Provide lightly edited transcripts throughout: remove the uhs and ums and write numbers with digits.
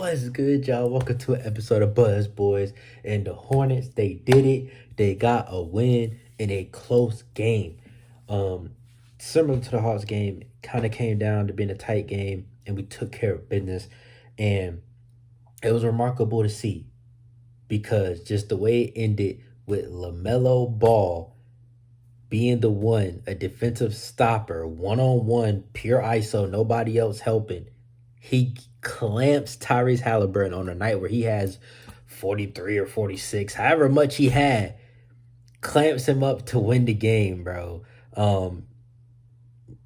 What's good, y'all? Welcome to an episode of Buzz Boys. And the Hornets, they did it. They got a win in a close game. Um, Similar to the Hawks game, kind of came down to being a tight game, and we took care of business. And it was remarkable to see because just the way it ended with Lamelo Ball being the one, a defensive stopper, one on one, pure ISO, nobody else helping. He clamps Tyrese Halliburton on a night where he has 43 or 46, however much he had, clamps him up to win the game, bro. Um,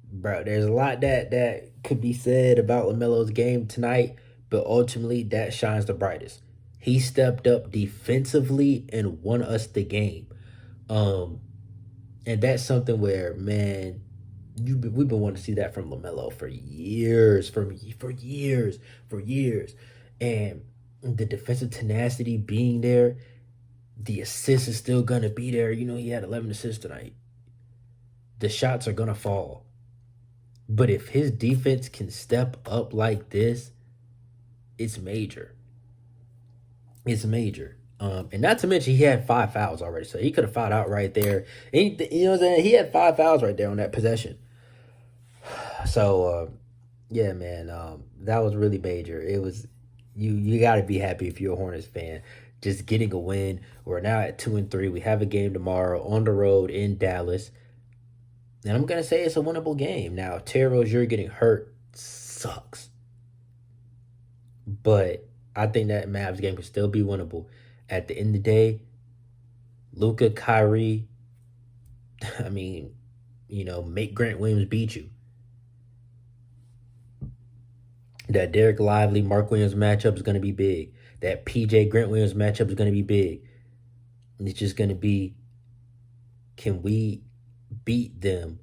bro, there's a lot that could be said about LaMelo's game tonight, but ultimately that shines the brightest. He stepped up defensively and won us the game. Um, and that's something where, man, we've been wanting to see that from Lamelo for years, for years, and the defensive tenacity being there, the assist is still gonna be there. You know, he had 11 assists tonight. The shots are gonna fall, but if his defense can step up like this, it's major. It's major. And not to mention he had 5 fouls already, so he could have fouled out right there. And you know what I'm saying? He had 5 fouls right there on that possession. So yeah, man, that was really major. It was you got to be happy if you're a Hornets fan. Just getting a win. We're now at 2-3. We have a game tomorrow on the road in Dallas, and I'm gonna say it's a winnable game. Now, Terry Rozier getting hurt sucks, but I think that Mavs game can still be winnable. At the end of the day, Luca, Kyrie, I mean, make Grant Williams beat you. That Derek Lively, Mark Williams matchup is going to be big. That PJ Grant Williams matchup is going to be big. And it's just going to be, can we beat them?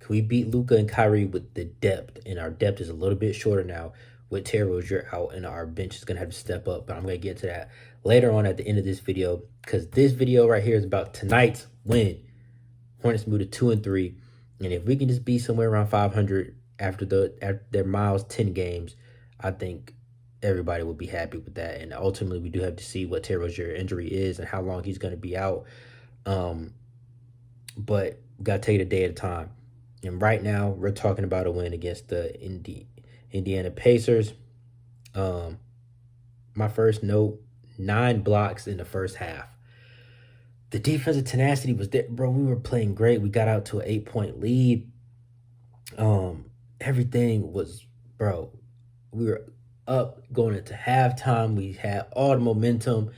Can we beat Luca and Kyrie with the depth? And our depth is a little bit shorter now with Terry Rozier out, and our bench is going to have to step up. But I'm going to get to that later on at the end of this video, because this video right here is about tonight's win. Hornets move to 2-3. And if we can just be somewhere around 500 after their Miles 10 games, I think everybody will be happy with that. And ultimately, we do have to see what Terry Rozier's injury is and how long he's going to be out. But we got to take it a day at a time. And right now, we're talking about a win against the Indiana Pacers. My first note, 9 blocks in the first half. The defensive tenacity was there, bro. We were playing great. We got out to an 8-point lead. Everything was, bro. We were up going into halftime. We had all the momentum.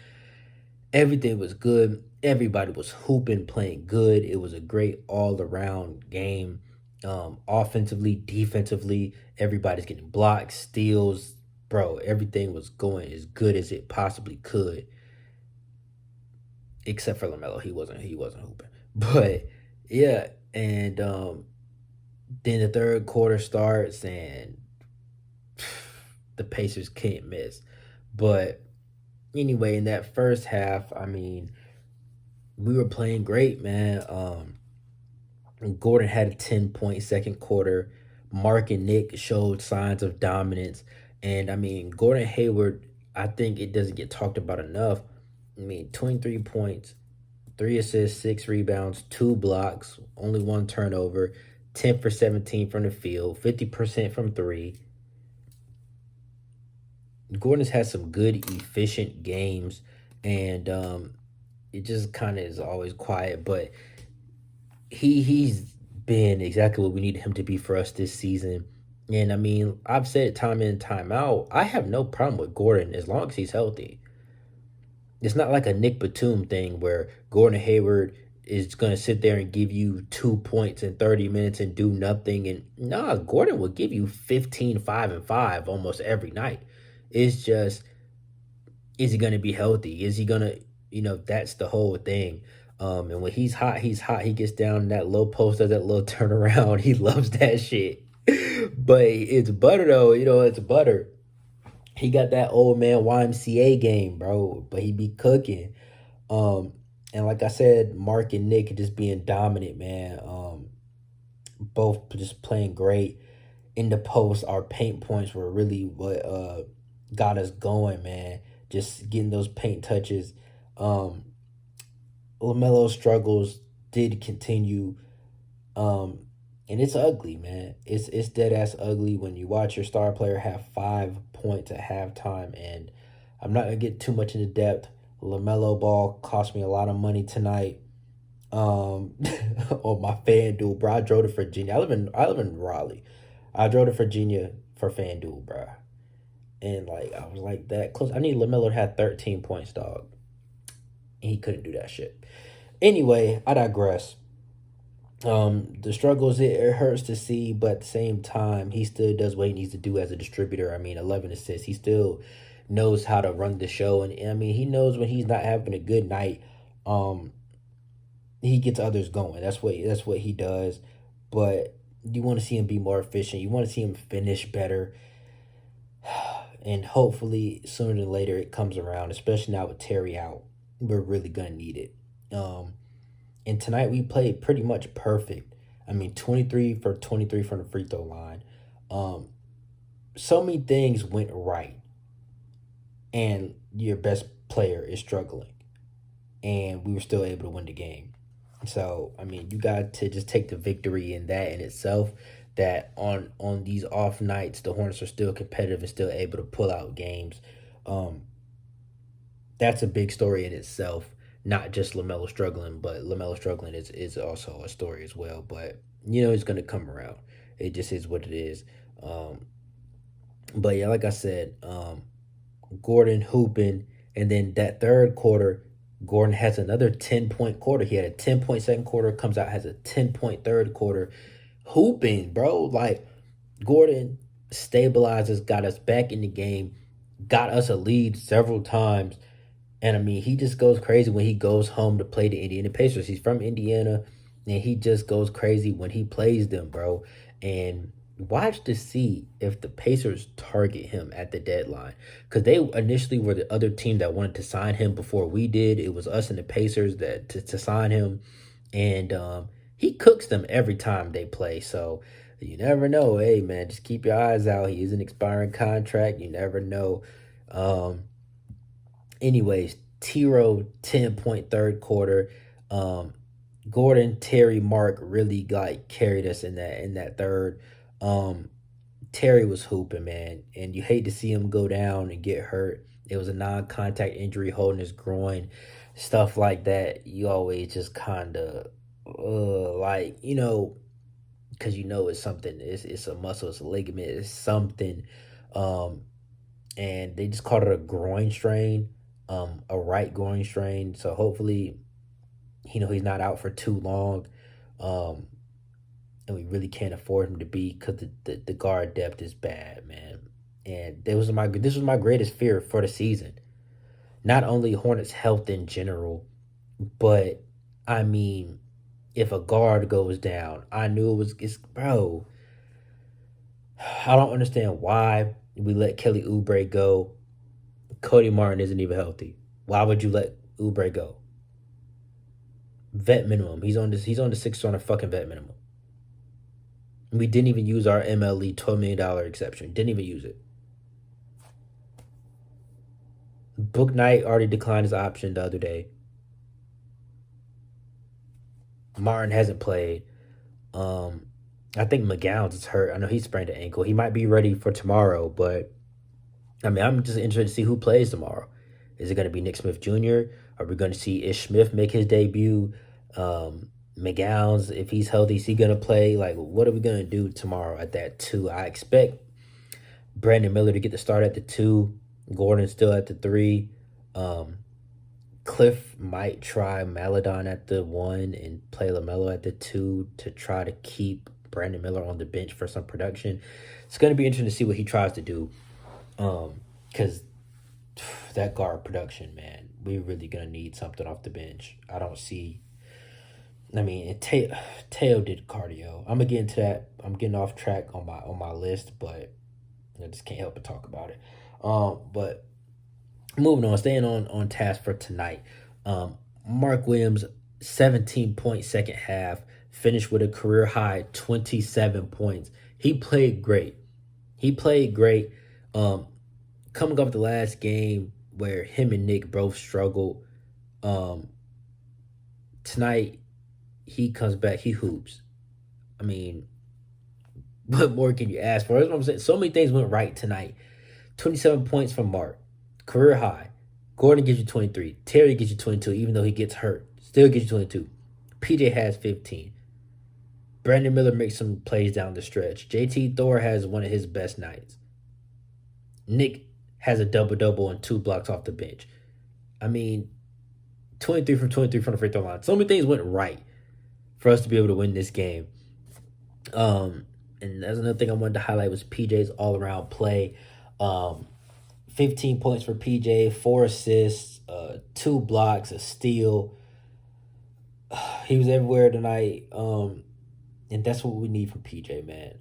Everything was good. Everybody was hooping, playing good. It was a great all-around game. Offensively, defensively, everybody's getting blocks, steals. Bro, everything was going as good as it possibly could. Except for Lamelo, he wasn't hooping. But yeah, and then the third quarter starts, and the Pacers can't miss. But anyway, in that first half, I mean, we were playing great, man. Gordon had a 10-point second quarter. Mark and Nick showed signs of dominance. And I mean, Gordon Hayward, I think it doesn't get talked about enough. I mean, 23 points, 3 assists, 6 rebounds, 2 blocks, only 1 turnover, 10 for 17 from the field, 50% from 3. Gordon's had some good, efficient games, and it just kind of is always quiet, but he's been exactly what we needed him to be for us this season. And I mean, I've said it time in, time out, I have no problem with Gordon as long as he's healthy. It's not like a Nick Batum thing where Gordon Hayward is going to sit there and give you 2 points in 30 minutes and do nothing. And nah, Gordon will give you 15, 5, and 5 almost every night. It's just, is he going to be healthy? Is he going to, that's the whole thing. And when he's hot, he's hot. He gets down in that low post, does that little turnaround. He loves that shit. But it's butter, though. It's butter. He got that old man YMCA game, bro, but he be cooking. And like I said, Mark and Nick just being dominant, man. Both just playing great in the post. Our paint points were really what got us going, man. Just getting those paint touches. Um, Lamelo struggles did continue, um, and it's ugly, man. It's dead ass ugly when you watch your star player have 5 points at halftime. And I'm not gonna get too much into depth. Lamelo ball cost me a lot of money tonight. On my FanDuel, bro. I drove to Virginia. I live in Raleigh. I drove to Virginia for FanDuel, bro. And like I was like that close. I need Lamelo to have 13 points, dog. And he couldn't do that shit. Anyway, I digress. The struggles, it hurts to see, but at the same time, he still does what he needs to do as a distributor. I mean, 11 assists. He still knows how to run the show, and I mean, he knows when he's not having a good night. Um, he gets others going. That's what he does. But you want to see him be more efficient. You want to see him finish better, and hopefully sooner than later it comes around. Especially now with Terry out, we're really gonna need it. Um, and tonight we played pretty much perfect. I mean, 23 for 23 from the free throw line. Um, so many things went right, and your best player is struggling, and we were still able to win the game. So I mean, you got to just take the victory in that in itself. That on these off nights, the Hornets are still competitive and still able to pull out games. Um, that's a big story in itself. Not just Lamelo struggling, but Lamelo struggling is also a story as well. But you know, it's gonna come around. It just is what it is. Um, but yeah, like I said, Gordon hooping, and then that third quarter, Gordon has another 10 point quarter. He had a 10 point second quarter, comes out has a 10 point third quarter, hooping, bro. Like Gordon stabilizes, got us back in the game, got us a lead several times. And I mean, he just goes crazy when he goes home to play the Indiana Pacers. He's from Indiana, and he just goes crazy when he plays them, bro. And watch to see if the Pacers target him at the deadline. Because they initially were the other team that wanted to sign him before we did. It was us and the Pacers that to sign him. And he cooks them every time they play. So you never know. Hey, man, just keep your eyes out. He is an expiring contract. You never know. Um, Anyways, Tiro 10 point third quarter. Um, Gordon, Terry, Mark really like carried us in that third. Um, Terry was hooping, man, and you hate to see him go down and get hurt. It was a non-contact injury, holding his groin, stuff like that. You always just kind of like because it's something. It's a muscle, it's a ligament, it's something. Um, and they just called it a groin strain, a right groin strain. So hopefully, he's not out for too long, um, and we really can't afford him to be because the guard depth is bad, man. And this was my greatest fear for the season. Not only Hornets' health in general, but I mean, if a guard goes down, I knew it's bro. I don't understand why we let Kelly Oubre go. Cody Martin isn't even healthy. Why would you let Oubre go? Vet minimum. He's on the Sixers on a fucking vet minimum. We didn't even use our MLE $12 million exception. Didn't even use it. Book Knight already declined his option the other day. Martin hasn't played. Um, I think McGowan's is hurt. I know he sprained an ankle. He might be ready for tomorrow, but I mean, I'm just interested to see who plays tomorrow. Is it going to be Nick Smith Jr.? Are we going to see Ish Smith make his debut? McGowan's, if he's healthy, is he going to play? Like, what are we going to do tomorrow at that two? I expect Brandon Miller to get the start at the two. Gordon still at the three. Um, Cliff might try Maladon at the one and play LaMelo at the two to try to keep Brandon Miller on the bench for some production. It's going to be interesting to see what he tries to do. Because that guard production, man, we really gonna need something off the bench. I don't see. I mean, Teo did cardio. I'm gonna get into that. I'm getting off track on my list, but I just can't help but talk about it. But moving on, staying on task for tonight. Mark Williams, 17 point second half, finished with a career high 27 points. He played great. He played great. Um, coming off the last game where him and Nick both struggled, um, tonight he comes back, he hoops. I mean, what more can you ask for? That's what I'm saying. So many things went right tonight. 27 points from Mark, career high. Gordon gives you 23. Terry gives you 22, even though he gets hurt. Still gives you 22. PJ has 15. Brandon Miller makes some plays down the stretch. JT Thor has one of his best nights. Nick has a double double and 2 blocks off the bench. I mean, 23 from 23 from the free throw line. So many things went right for us to be able to win this game. Um, and that's another thing I wanted to highlight was PJ's all around play. Um, 15 points for PJ, 4 assists, 2 blocks, a steal. He was everywhere tonight. And that's what we need from PJ, man.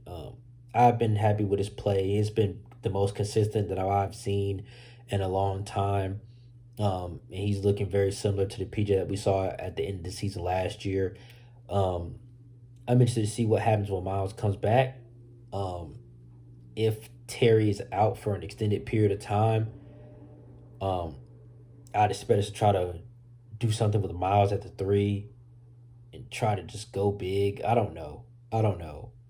I've been happy with his play. It's been the most consistent that I've seen in a long time. And he's looking very similar to the PJ that we saw at the end of the season last year. Um, I'm interested to see what happens when Miles comes back. Um, if Terry is out for an extended period of time, um, I'd expect us to try to do something with Miles at the three and try to just go big. I don't know.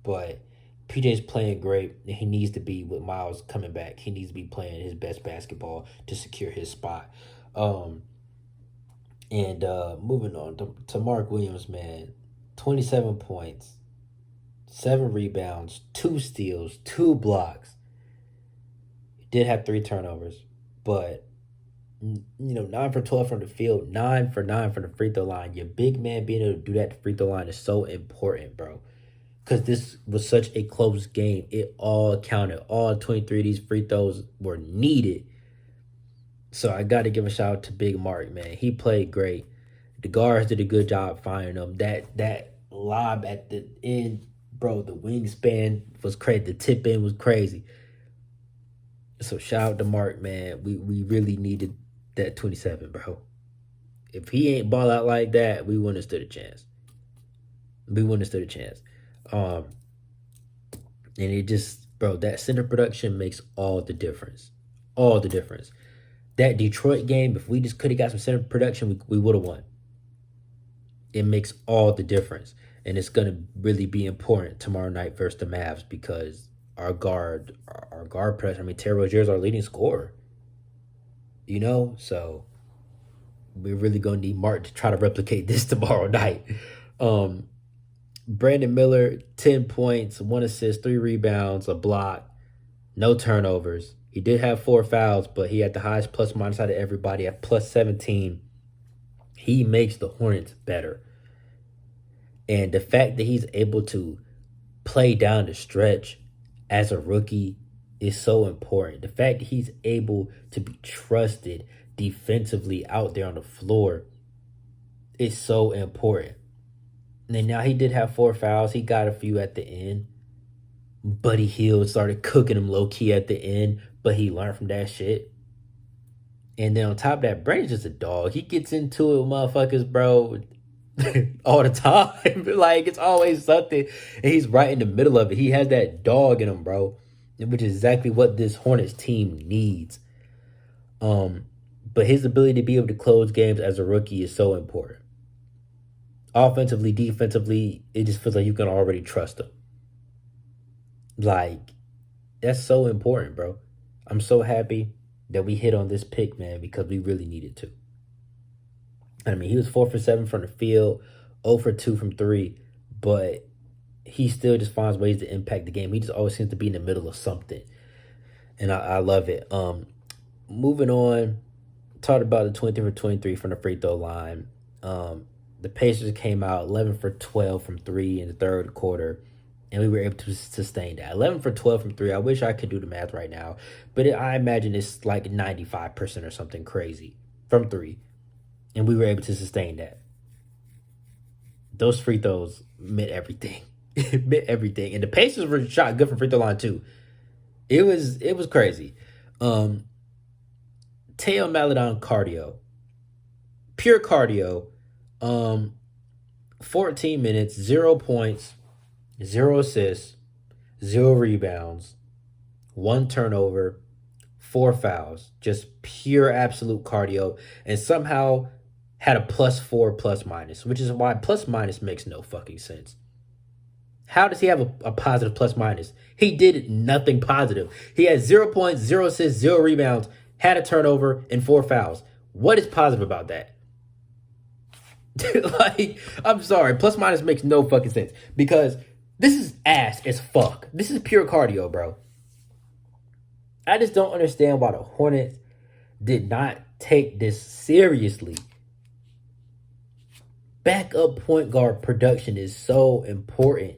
But PJ's playing great. He needs to be with Miles coming back. He needs to be playing his best basketball to secure his spot. Um, and moving on to Mark Williams, man. 27 points, 7 rebounds, 2 steals, 2 blocks. He did have 3 turnovers, but 9 for 12 from the field, 9 for 9 from the free throw line. Your big man being able to do that at the free throw line is so important, bro. Because this was such a close game. It all counted. All 23 of these free throws were needed. So I got to give a shout out to Big Mark, man. He played great. The guards did a good job finding him. That lob at the end, bro, the wingspan was crazy. The tip in was crazy. So shout out to Mark, man. We really needed that 27, bro. If he ain't ball out like that, we wouldn't have stood a chance. We wouldn't have stood a chance. Um, and it just, bro, that center production makes all the difference. All the difference. That Detroit game, if we just could have got some center production, we would have won. It makes all the difference. And it's going to really be important tomorrow night versus the Mavs because our guard press, Terry Rozier is our leading scorer. So we're really going to need Mark to try to replicate this tomorrow night. Brandon Miller, 10 points, 1 assist, 3 rebounds, a block, no turnovers. He did have 4 fouls, but he had the highest plus minus out of everybody at plus 17. He makes the Hornets better. And the fact that he's able to play down the stretch as a rookie is so important. The fact that he's able to be trusted defensively out there on the floor is so important. And now he did have 4 fouls. He got a few at the end. Buddy Hield started cooking him low-key at the end, but he learned from that shit. And then on top of that, Brandon's just a dog. He gets into it with motherfuckers, bro, all the time. Like, it's always something. And he's right in the middle of it. He has that dog in him, bro, which is exactly what this Hornets team needs. But his ability to be able to close games as a rookie is so important. Offensively, defensively, it just feels like you can already trust him. Like, that's so important, bro. I'm so happy that we hit on this pick, man, because we really needed to. He was 4 for 7 from the field, 0 for 2 from 3, but he still just finds ways to impact the game. He just always seems to be in the middle of something, and I love it. Moving on, talked about the 23 for 23 from the free throw line. The Pacers came out 11 for 12 from 3 in the third quarter, and we were able to sustain that. 11 for 12 from 3. I wish I could do the math right now, but I imagine it's like 95% or something crazy from 3, and we were able to sustain that. Those free throws meant everything. It meant everything. And the Pacers were shot good from free throw line too. It was crazy. Teo Maledon cardio. Pure cardio. 14 minutes, 0 points, 0 assists, 0 rebounds, 1 turnover, 4 fouls, just pure absolute cardio, and somehow had a +4 plus minus, which is why plus minus makes no fucking sense. How does he have a positive plus minus? He did nothing positive. He had 0 points, 0 assists, 0 rebounds, had a turnover, and 4 fouls. What is positive about that? Like, I'm sorry, plus minus makes no fucking sense because this is ass as fuck. This is pure cardio, bro. I just don't understand why the Hornets did not take this seriously. Backup point guard production is so important.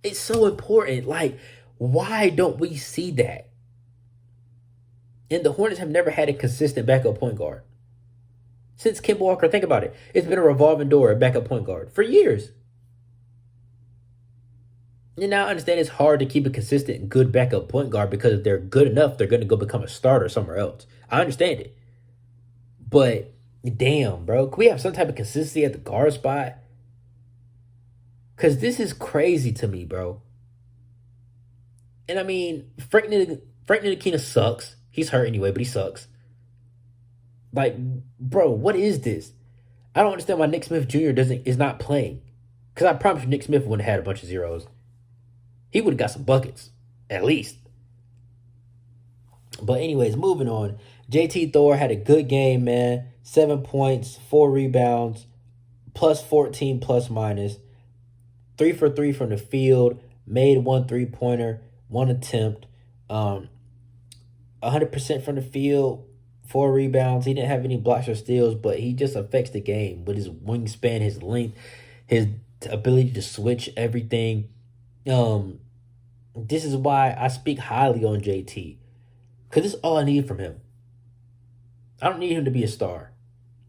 It's so important. Like, why don't we see that? And the Hornets have never had a consistent backup point guard. Since Kemba Walker, think about it. It's been a revolving door at backup point guard for years. And now I understand it's hard to keep a consistent and good backup point guard because if they're good enough, they're going to go become a starter somewhere else. I understand it. But damn, bro, can we have some type of consistency at the guard spot? Because this is crazy to me, bro. And I mean, Frank Ntilikina sucks. He's hurt anyway, but he sucks. Like, bro, what is this? I don't understand why Nick Smith Jr. is not playing. Because I promise you, Nick Smith wouldn't have had a bunch of zeros. He would have got some buckets, at least. But anyways, moving on. JT Thor had a good game, man. 7 points, 4 rebounds, +14 plus minus. 3 for 3 from the field. Made 1 3-pointer, 1 attempt. 100% from the field. 4 rebounds. He didn't have any blocks or steals, but he just affects the game with his wingspan, his length, his ability to switch everything. This is why I speak highly on JT. Because this is all I need from him. I don't need him to be a star.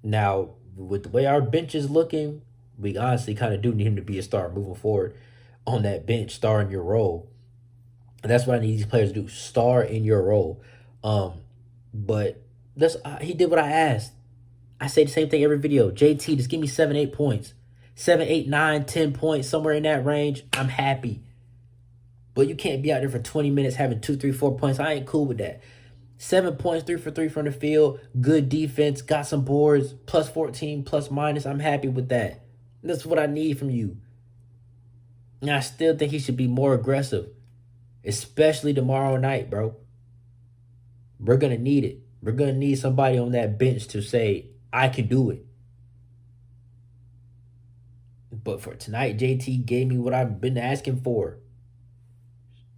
Now, with the way our bench is looking, we honestly kind of do need him to be a star moving forward on that bench, star in your role. And that's what I need these players to do, star in your role. But he did what I asked. I say the same thing every video. JT, just give me 7, 8 points. 7, 8, 9, 10 points, somewhere in that range. I'm happy. But you can't be out there for 20 minutes having 2, 3, 4 points. I ain't cool with that. 7 points, 3 for 3 from the field. Good defense. Got some boards. +14, plus minus. I'm happy with that. That's what I need from you. And I still think he should be more aggressive. Especially tomorrow night, bro. We're going to need it. We're going to need somebody on that bench to say, I can do it. But for tonight, JT gave me what I've been asking for.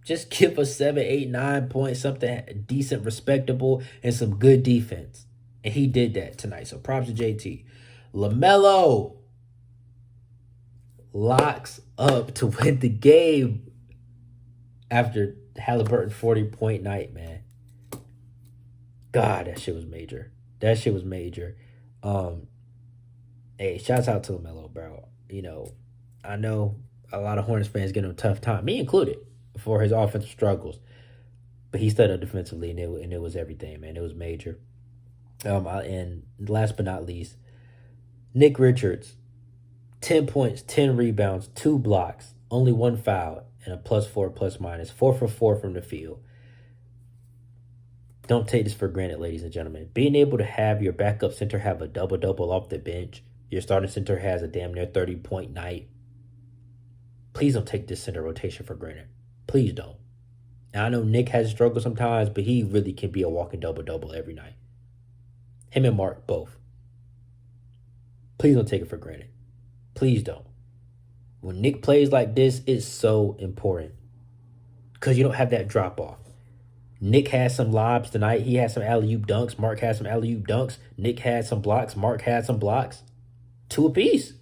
Just give us 7, 8, 9 points, something decent, respectable, and some good defense. And he did that tonight. So props to JT. Lamelo locks up to win the game after Halliburton 40-point night, man. God, that shit was major. That shit was major. Hey, shouts out to Lamelo, bro. You know, I know a lot of Hornets fans get him a tough time, me included, for his offensive struggles. But he stood up defensively, and it was everything, man. It was major. And last but not least, Nick Richards, 10 points, 10 rebounds, 2 blocks, only 1 foul, and a +4 plus minus, 4 for 4 from the field. Don't take this for granted, ladies and gentlemen. Being able to have your backup center have a double-double off the bench, your starting center has a damn near 30-point night. Please don't take this center rotation for granted. Please don't. And I know Nick has struggled sometimes, but he really can be a walking double-double every night. Him and Mark, both. Please don't take it for granted. Please don't. When Nick plays like this, it's so important. Because you don't have that drop-off. Nick had some lobs tonight. He had some alley-oop dunks. Mark had some alley-oop dunks. Nick had some blocks. Mark had some blocks. 2 apiece.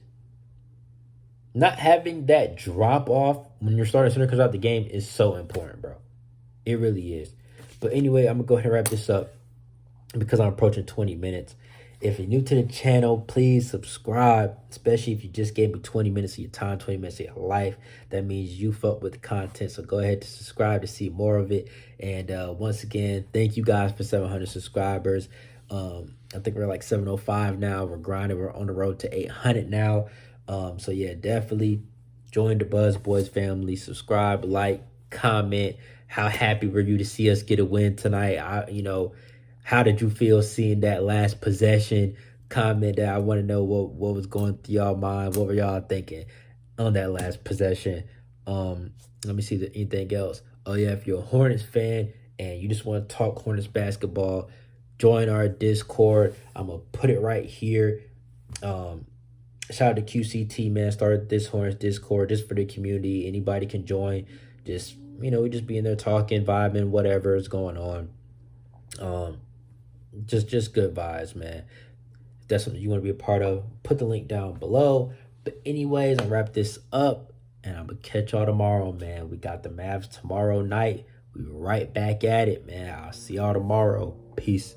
Not having that drop-off when your starting center comes out the game is so important, bro. It really is. But anyway, I'm going to go ahead and wrap this up because I'm approaching 20 minutes. If you're new to the channel, please subscribe, especially if you just gave me 20 minutes of your time, 20 minutes of your life. That means you fuck with the content, so go ahead to subscribe to see more of it. And once again, thank you guys for 700 subscribers. I think we're like 705 now. We're grinding. We're on the road to 800 now. So yeah, definitely join the Buzz Boys family. Subscribe, like, comment, How happy were you to see us get a win tonight? How did you feel seeing that last possession? Comment that. I want to know what was going through y'all mind. What were y'all thinking on that last possession? Let me see anything else. Oh yeah, if you're a Hornets fan and you just want to talk Hornets basketball, join our Discord. I'm gonna put it right here. Um, Shout out to QCT, man. Started this Hornets Discord just for the community. Anybody can join. Just we just be in there talking, vibing, whatever is going on. Um, just good vibes, man. If that's something you want to be a part of, put the link down below. But anyways, I'll wrap this up, and I'm gonna catch y'all tomorrow, man. We got the Mavs tomorrow night. We right back at it, man. I'll see y'all tomorrow. Peace.